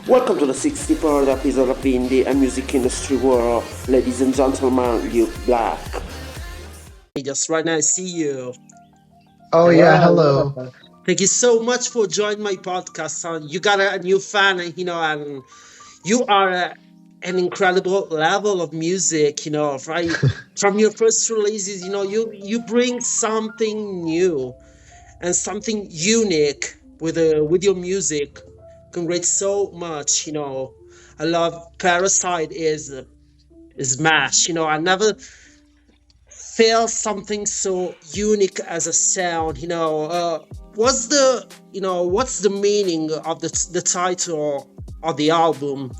Welcome to the 63rd episode of the Indie and Music Industry World, ladies and gentlemen, Luke Black. Just right now, I see you. Oh yeah, hello. Thank you so much for joining my podcast, son. You got a new fan, and you are an incredible level of music, right? From your first releases, you bring something new and something unique with your music. Congrats so much, I love Parasite is mash. I never felt something so unique as a sound. What's the meaning of the title of the album?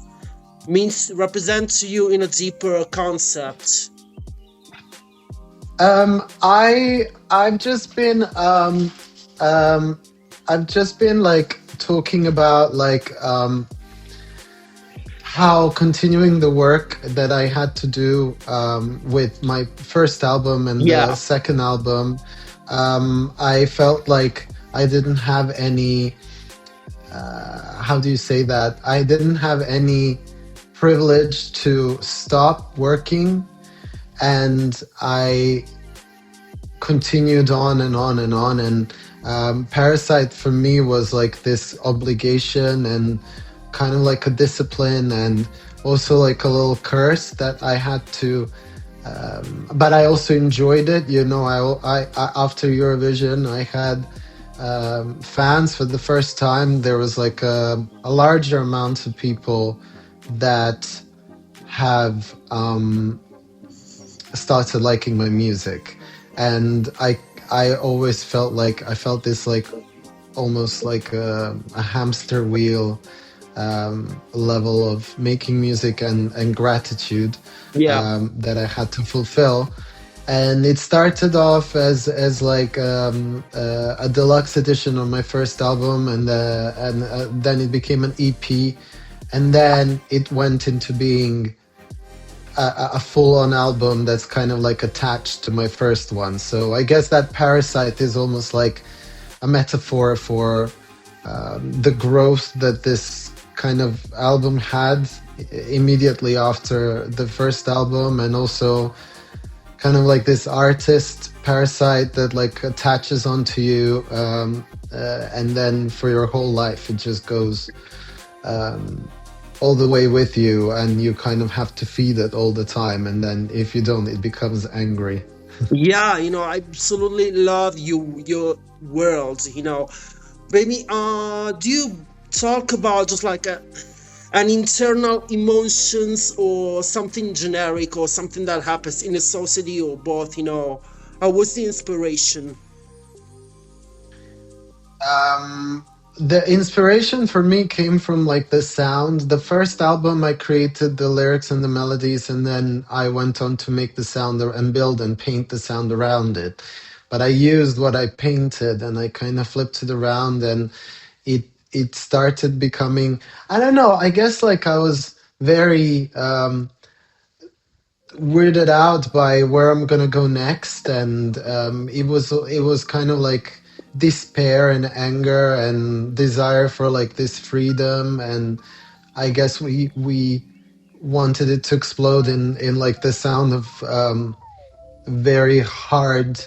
Means represent to you in a deeper concept. I've just been like talking about how continuing the work that I had to do with my first album and the Yeah, second album. I felt like I didn't have any. How do you say that? I didn't have any privilege to stop working, and I continued on and on and on. And Parasite for me was like this obligation and kind of like a discipline, and also like a little curse that I had to. But I also enjoyed it. I after Eurovision, I had fans for the first time. There was like a larger amount of people that have started liking my music, and I always felt like I felt this like almost like a hamster wheel level of making music and gratitude yeah, that I had to fulfill. And it started off as like a deluxe edition on my first album, and then it became an EP, and then it went into being a full-on album that's kind of like attached to my first one. So I guess that Parasite is almost like a metaphor for the growth that this kind of album had immediately after the first album, and also kind of like this artist Parasite that like attaches onto you, and then for your whole life it just goes um, all the way with you, and you kind of have to feed it all the time, and then if you don't, it becomes angry. yeah. I absolutely love your world. Baby, do you talk about just like an internal emotions or something generic or something that happens in a society or both? What's the inspiration? The inspiration for me came from like the sound. The first album I created the lyrics and the melodies, and then I went on to make the sound and build and paint the sound around it. But I used what I painted and I kind of flipped it around, and it started becoming, I don't know, I guess like I was very weirded out by where I'm gonna go next, and it was kind of like despair and anger and desire for like this freedom, and I guess we wanted it to explode in like the sound of very hard,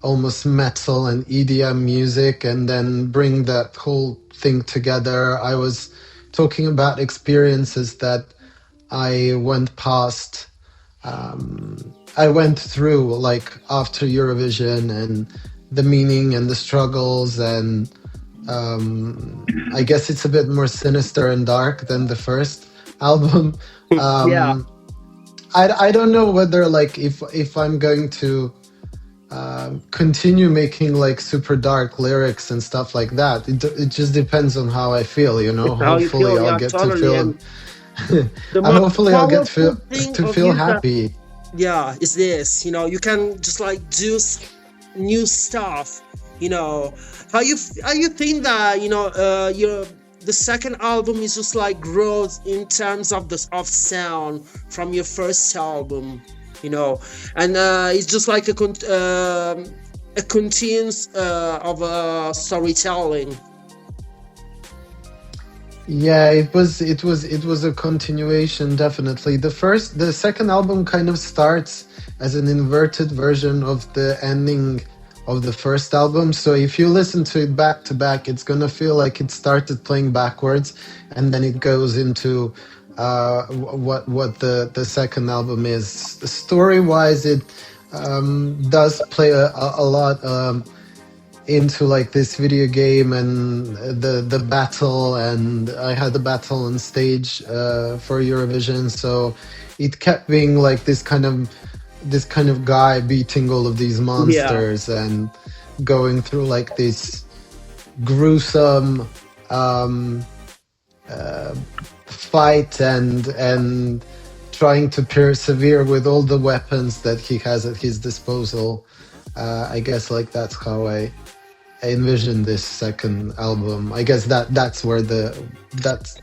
almost metal and EDM music, and then bring that whole thing together. I was talking about experiences that I went past, I went through like after Eurovision, and the meaning and the struggles, and I guess it's a bit more sinister and dark than the first album. Yeah. Um, I don't know whether like if I'm going to continue making like super dark lyrics and stuff like that. It just depends on how I feel, you know. It's how you Hopefully feel, I'll yeah, get to totally. feel And the most hopefully I'll get powerful thing to of feel you that, happy. yeah, is this. You can just like do new stuff. You know, how you think that your the second album is just like growth in terms of of sound from your first album. You know, and it's just like a continuance of storytelling. Yeah, it was a continuation, definitely. The second album kind of starts as an inverted version of the ending of the first album. So if you listen to it back to back, it's gonna feel like it started playing backwards, and then it goes into what the second album is. Story wise, it does play a lot. Into like this video game and the battle, and I had the battle on stage for Eurovision, so it kept being like this kind of guy beating all of these Yeah, monsters and going through like this gruesome um uh, fight, and trying to persevere with all the weapons that he has at his disposal. I guess like that's how I envisioned this second album. I guess that's where that's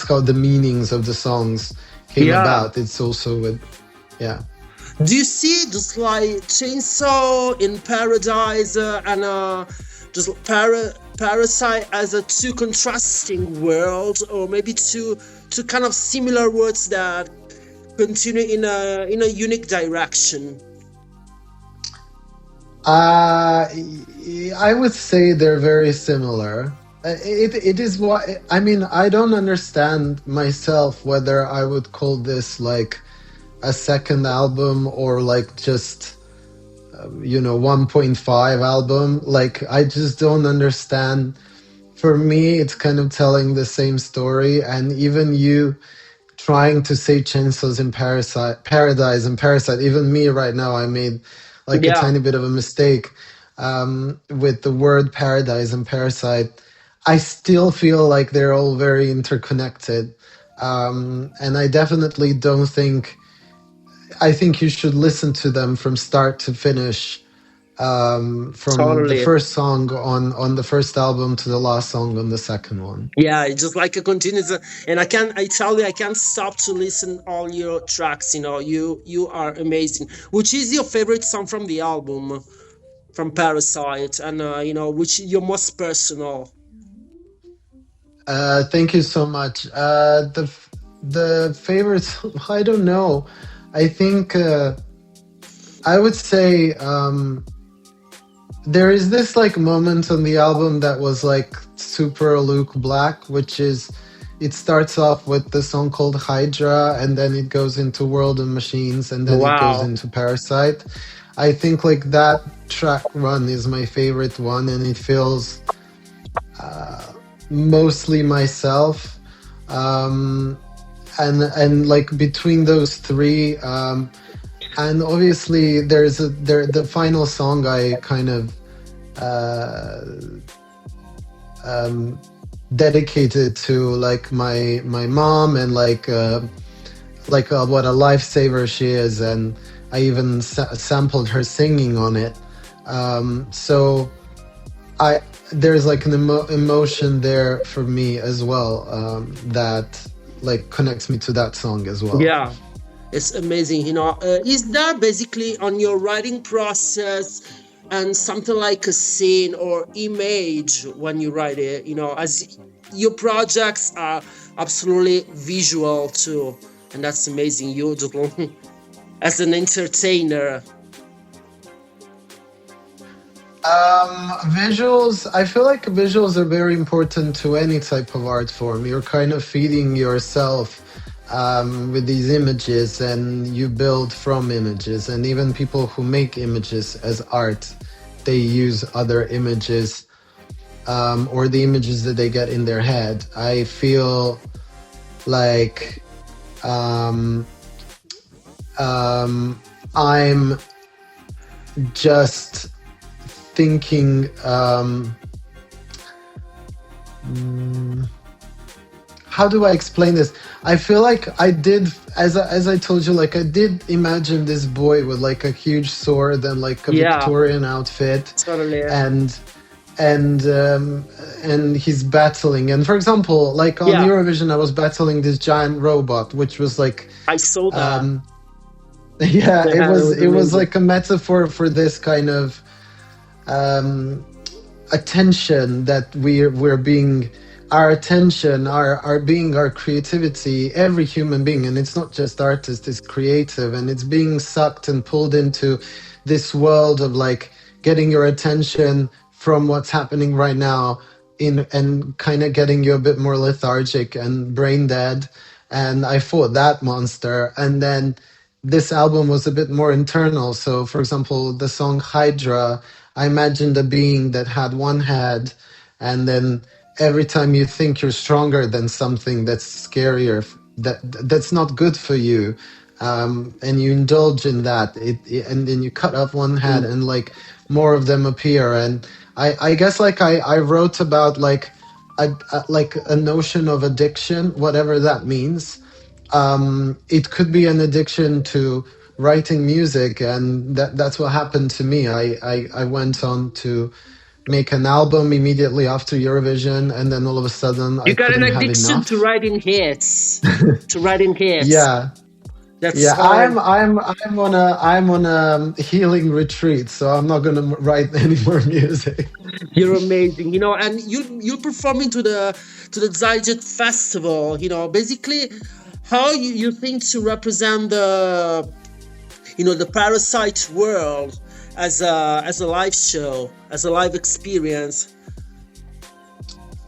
how the meanings of the songs came yeah. about. It's also with, yeah. Do you see just like Chainsaw in Paradise and just Parasite as a two contrasting worlds, or maybe two kind of similar words that continue in a unique direction? I would say they're very similar. It is what I mean. I don't understand myself whether I would call this like a second album or like just 1.5 album. Like I just don't understand. For me, it's kind of telling the same story, and even you trying to say chainsaws in paradise and parasite, even me right now, I made like a Yeah, tiny bit of a mistake with the word paradise and parasite. I still feel like they're all very interconnected, and I definitely don't think I think you should listen to them from start to finish, from the totally. first song on the first album to the last song on the second one. Yeah, it's just like a continuous, and I tell you, I can't stop to listen all your tracks. You are amazing. Which is your favorite song from the album, from Parasite, and which your most personal? Thank you so much. The favorites, I don't know. I think I would say there is this like moment on the album that was like super Luke Black, which is it starts off with the song called Hydra, and then it goes into World and Machines, and then it goes Wow, into Parasite. I think like that track run is my favorite one, and it feels mostly myself. Um, and like between those three, and obviously the final song I kind of uh, um, dedicated to like my mom, and like what a lifesaver she is, and I even sampled her singing on it. So I there's like an emotion there for me as well, that like connects me to that song as well. yeah, it's amazing. Is that basically on your writing process and something like a scene or image when you write it? As your projects are absolutely visual too, and that's amazing. You just as an entertainer. Visuals, I feel like visuals are very important to any type of art form. You're kind of feeding yourself with these images, and you build from images. And even people who make images as art, they use other images, or the images that they get in their head. I feel like um, um, I'm just thinking. How do I explain this? I feel like I did, as I told you, like I did imagine this boy with like a huge sword and like a Yeah, Victorian outfit, totally. and and um, and he's battling. And for example, like on Yeah, Eurovision, I was battling this giant robot, which was like, I saw that. um, yeah, Yeah, it was it was amazing. like a metaphor for this kind of um, attention that we're being our attention, our being, our creativity, every human being, and it's not just artist, is creative, and it's being sucked and pulled into this world of like getting your attention from what's happening right now in and kind of getting you a bit more lethargic and brain dead. And I fought that monster. And then this album was a bit more internal. So, for example, the song Hydra, I imagined a being that had one head, and then every time you think you're stronger than something that's scarier, that's not good for you, and you indulge in that, and then you cut off one head, and like more of them appear. And I guess like I wrote about like like a notion of addiction, whatever that means. It could be an addiction to writing music, and that's what happened to me. I went on to make an album immediately after Eurovision, and then all of a sudden You I got an couldn't have addiction to enough. writing hits. To writing hits. Yeah, That's yeah. how. I'm on a healing retreat, so I'm not gonna write any more music. You're amazing, and you're performing to the Festival. Basically, how you think to represent the Parasite world as a live show, as a live experience.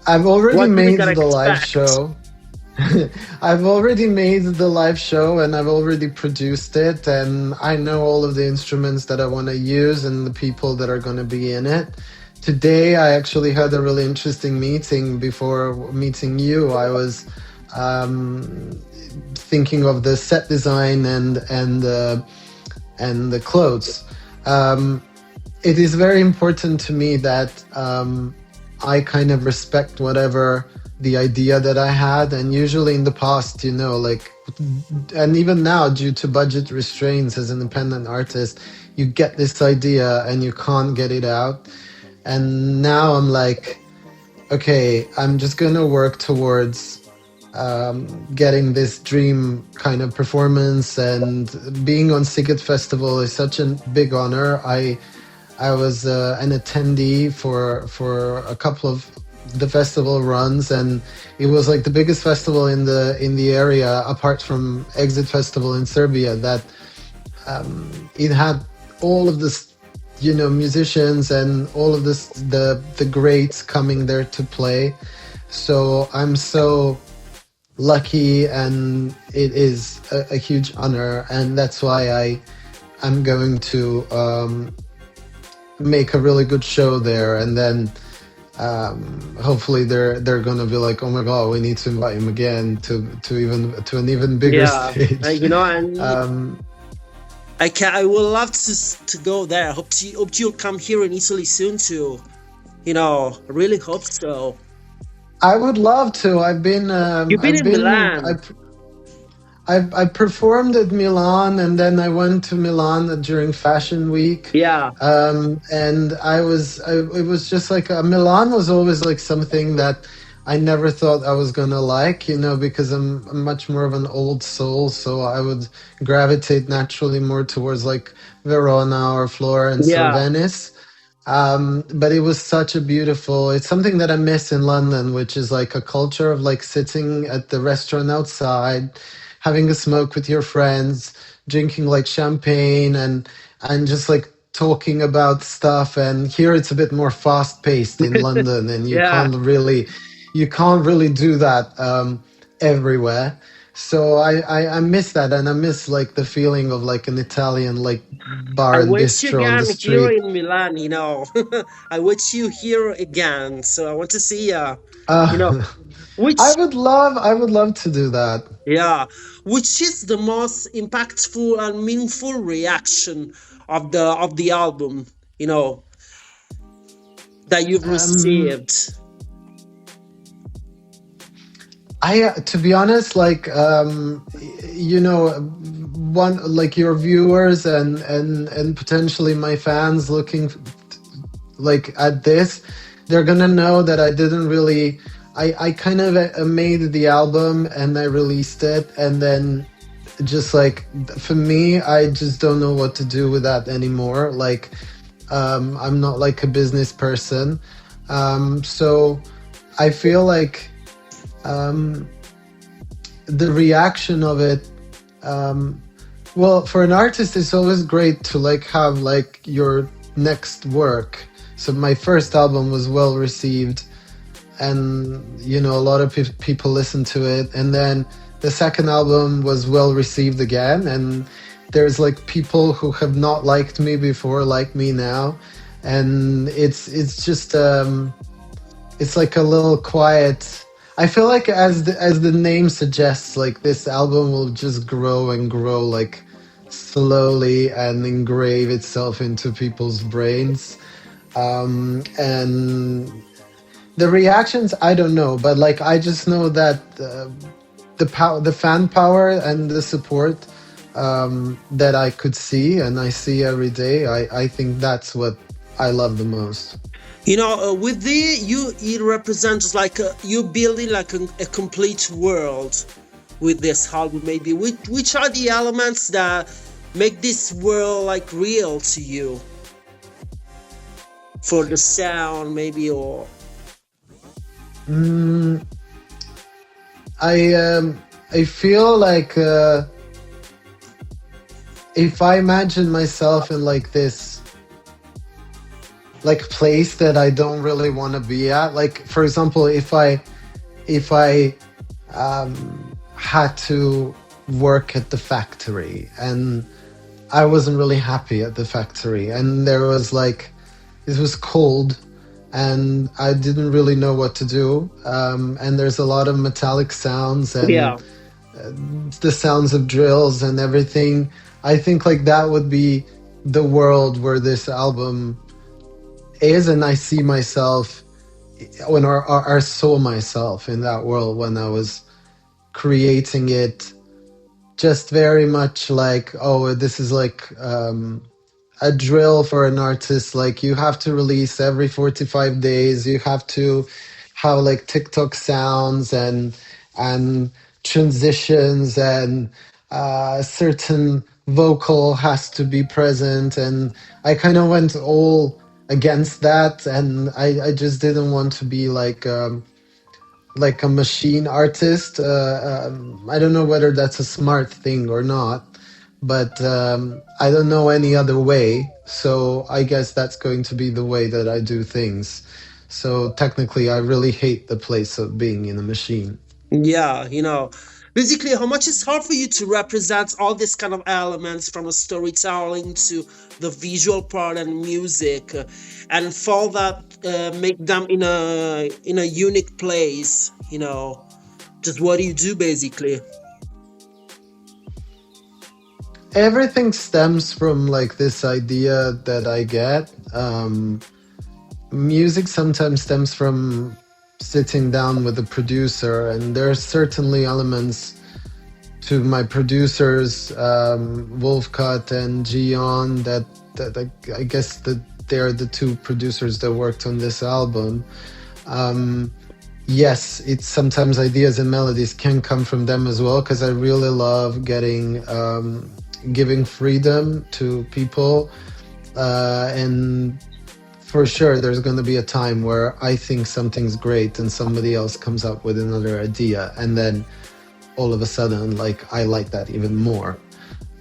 I've already What do we made gotta the live expect? show. I've already made the live show and I've already produced it, and I know all of the instruments that I want to use and the people that are going to be in it. Today, I actually had a really interesting meeting before meeting you. I was um, thinking of the set design and the clothes. Um, it is very important to me that I kind of respect whatever the idea that I had. And usually in the past, like, and even now, due to budget restraints as an independent artist, you get this idea and you can't get it out. And now I'm like, okay, I'm just going to work towards getting this dream kind of performance. And being on Szigetfestival is such a big honor. I was an attendee for a couple of the festival runs, and it was like the biggest festival in the area, apart from Exit Festival in Serbia. That it had all of this, musicians and all of this the greats coming there to play. So I'm so lucky, and it is a huge honor, and that's why I'm going to make a really good show there, and then hopefully they're gonna be like, oh my god, we need to invite him again to an even bigger Yeah, stage. and um, I would love to go there. Hope you'll come here in Italy soon too. I really hope so. I would love to. You've been in Milan. I performed at Milan, and then I went to Milan during Fashion Week. Yeah. And it was just like Milan was always like something that I never thought I was gonna like, because I'm much more of an old soul, so I would gravitate naturally more towards like Verona or Florence or Yeah. Venice. But it was such a beautiful, it's something that I miss in London, which is like a culture of like sitting at the restaurant outside, having a smoke with your friends, drinking like champagne and just like talking about stuff. And here it's a bit more fast paced in London, and Yeah. you can't really do that everywhere. So I miss that, and I miss like the feeling of like an Italian like I bar and wish you bistro on the again here street. in Milan. I wish you here again. So I want to see you know, Uh, which I would love to do that. yeah, which is the most impactful and meaningful reaction of the album, you know, that you've Um, received. to be honest, like, one like your viewers and potentially my fans looking like at this, they're gonna know that I didn't really. I kind of made the album and I released it, and then just like for me, I just don't know what to do with that anymore. Like, I'm not like a business person, so I feel like um, the reaction of it. Um, well, for an artist, it's always great to like have like your next work. So my first album was well received, and you know a lot of people listened to it, and then the second album was well received again, and there's like people who have not liked me before like me now, and it's just it's like a little quiet. I feel like as the name suggests, like this album will just grow and grow like slowly and engrave itself into people's brains. And the reactions, I don't know, but like I just know that the fan power and the support that I could see and I see every day, I think that's what I love the most. With the you, it represents like you building like a complete world with this album. Maybe which are the elements that make this world like real to you for the sound, maybe, or Mm, I feel like if I imagine myself in like this like place that I don't really want to be at, like for example, if I had to work at the factory and I wasn't really happy at the factory, and there was like it was cold and I didn't really know what to do. And there's a lot of metallic sounds and yeah. the sounds of drills and everything. I think like that would be the world where this album is, and I see myself when I saw myself in that world when I was creating it. Just very much like, oh, this is like a drill for an artist. Like you have to release every 45 days. You have to have like TikTok sounds and transitions, and certain vocal has to be present. And I kind of went all against that, and I just didn't want to be like a machine artist. I don't know whether that's a smart thing or not, but I don't know any other way. So I guess that's going to be the way that I do things. So technically, I really hate the place of being in a machine. Yeah, basically, how much it's hard for you to represent all these kind of elements from a storytelling to the visual part and music, and for that, make them in a unique place. Just what do you do basically? Everything stems from like this idea that I get. Music sometimes stems from sitting down with a producer, and there are certainly elements to my producers, Wolfcut and Gion, that I guess that they're the two producers that worked on this album. Yes, it's sometimes ideas and melodies can come from them as well, because I really love giving freedom to people, and for sure there's going to be a time where I think something's great and somebody else comes up with another idea, and then all of a sudden like I like that even more.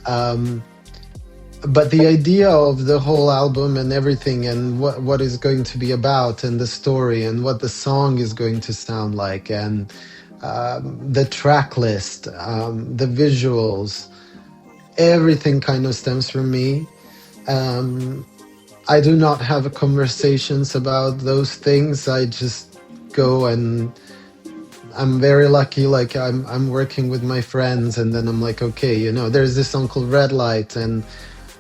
But the idea of the whole album and everything, and what is going to be about, and the story, and what the song is going to sound like, and the track list, the visuals, everything kind of stems from me. I do not have conversations about those things. I just go, and I'm very lucky. Like I'm working with my friends, and then I'm like, okay, there's this song called Red Light, and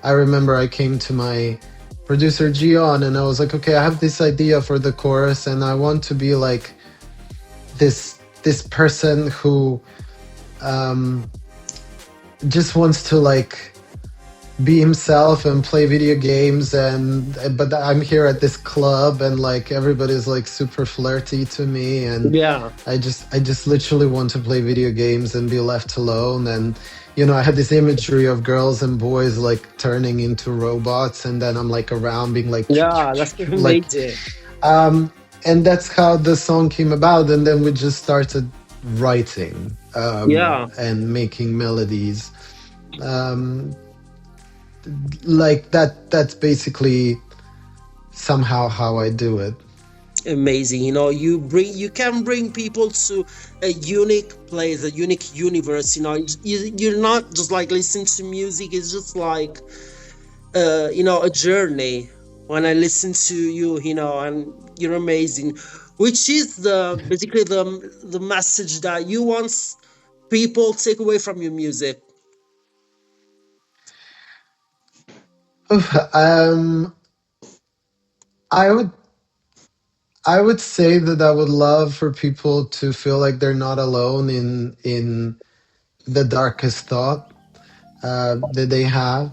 I remember I came to my producer Gion, and I was like, okay, I have this idea for the chorus, and I want to be like this person who just wants to like be himself and play video games, but I'm here at this club, and like everybody's like super flirty to me, and Yeah. I just literally want to play video games and be left alone. And I had this imagery of girls and boys like turning into robots, and then I'm like around being like Yeah, that's like amazing. and that's how the song came about. And then we just started writing Yeah, and making melodies. Um, like that's basically somehow how I do it. amazing. You can bring people to a unique place, a unique universe. You're not just like listening to music. It's just like a journey. When I listen to you, and you're amazing. Which is the basically the message that you want people take away from your music. um, I would I would say that I would love for people to feel like they're not alone in the darkest thought that they have.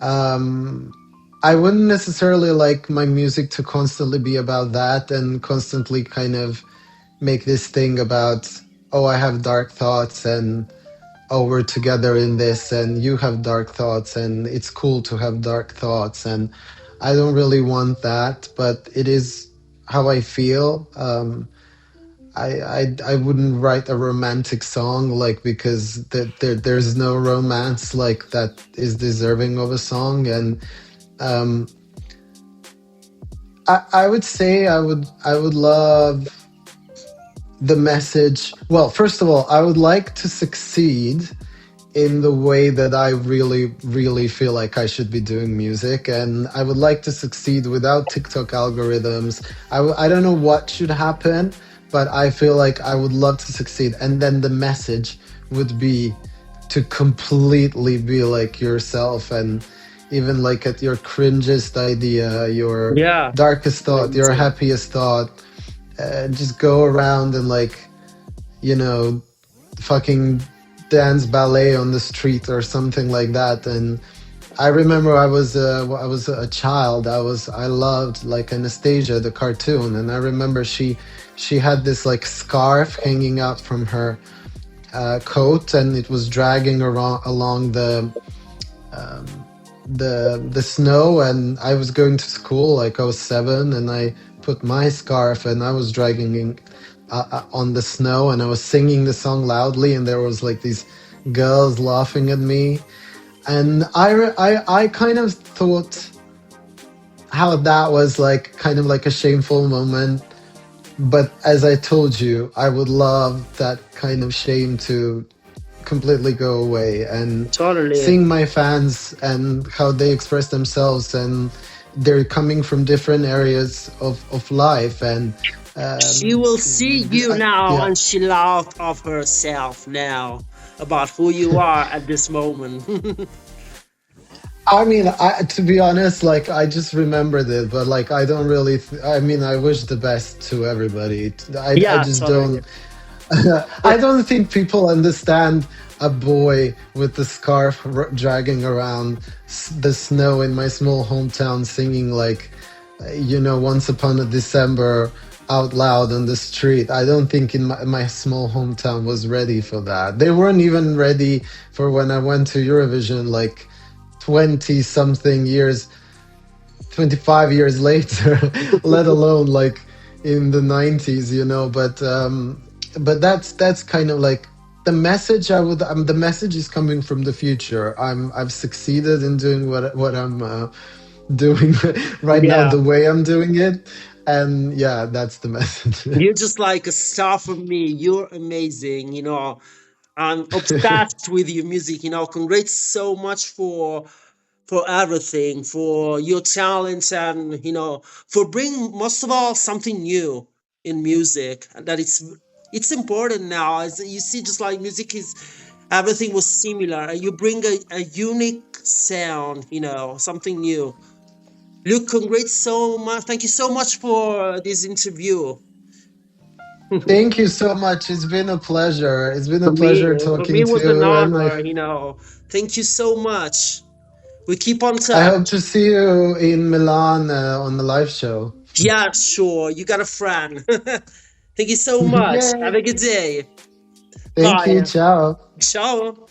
Um, I wouldn't necessarily like my music to constantly be about that and constantly kind of make this thing about, oh, I have dark thoughts and oh, we're together in this and you have dark thoughts and it's cool to have dark thoughts. And I don't really want that, but it is how I feel. I wouldn't write a romantic song like because there's no romance like that is deserving of a song. And um, I would say I would love the message. Well, first of all, I would like to succeed in the way that I really, really feel like I should be doing music. And I would like to succeed without TikTok algorithms. I don't know what should happen, but I feel like I would love to succeed. And then the message would be to completely be like yourself and even like at your cringest idea, your Yeah, darkest thought, your amazing. happiest thought, just go around and like, you know, fucking dance ballet on the street or something like that. And I remember I was a child. I loved like Anastasia the cartoon, and I remember she had this like scarf hanging out from her coat, and it was dragging around along um, the snow. And I was going to school, like I was 7, and I put my scarf and I was dragging on the snow, and I was singing the song loudly, and there was like these girls laughing at me. And I kind of thought how that was like kind of like a shameful moment. But as I told you, I would love that kind of shame to completely go away and Totally. seeing my fans and how they express themselves, and they're coming from different areas of life. And She will see you now yeah, and she laughed of herself now about who you are at this moment. I mean, to be honest, like I just remembered it, but like I don't really. I mean, I wish the best to everybody. I Yeah, just totally. don't. I don't think people understand a boy with the scarf dragging around the snow in my small hometown, singing like, "Once upon a December" out loud on the street. I don't think in my small hometown was ready for that. They weren't even ready for when I went to Eurovision, like 20 something years, 25 years later, let alone like in the 90s, but that's kind of like the message. The message is coming from the future. I've succeeded in doing what I'm doing right now, Yeah. the way I'm doing it. And yeah, that's the message. You're just like a star for me. You're amazing. I'm obsessed with your music. Congrats so much for everything, for your talents, and for bringing most of all something new in music. And that it's important now. As you see, just like music is, everything was similar. And you bring a unique sound. Something new. Luke, congrats so much. Thank you so much for this interview. Thank you so much. It's been a pleasure. It's been a pleasure For me, talking it to was an you, and honor. Thank you so much. We keep on I touch. hope to see you in Milan on the live show. Yeah, sure. You got a friend. Thank you so much. Have Yay! a good day. Thank you. Bye. Ciao. Ciao.